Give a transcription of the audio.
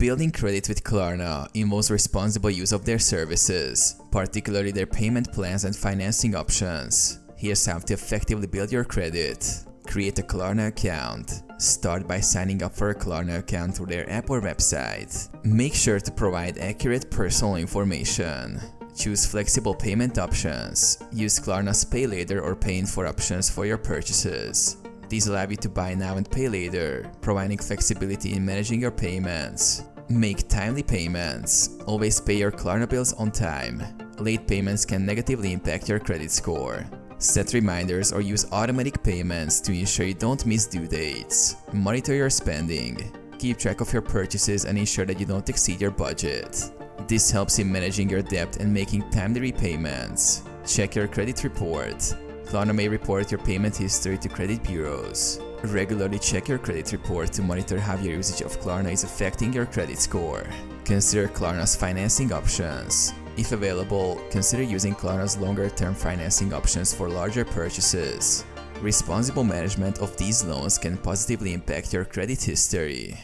Building credit with Klarna involves responsible use of their services, particularly their payment plans and financing options. Here's how to effectively build your credit. Create a Klarna account. Start by signing up for a Klarna account through their app or website. Make sure to provide accurate personal information. Choose flexible payment options. Use Klarna's Pay Later or Pay in 4 options for your purchases. These allow you to buy now and pay later, providing flexibility in managing your payments. Make timely payments. Always pay your Klarna bills on time. Late payments can negatively impact your credit score. Set reminders or use automatic payments to ensure you don't miss due dates. Monitor your spending. Keep track of your purchases and ensure that you don't exceed your budget. This helps in managing your debt and making timely repayments. Check your credit report. Klarna may report your payment history to credit bureaus. Regularly check your credit report to monitor how your usage of Klarna is affecting your credit score. Consider Klarna's financing options. If available, consider using Klarna's longer-term financing options for larger purchases. Responsible management of these loans can positively impact your credit history.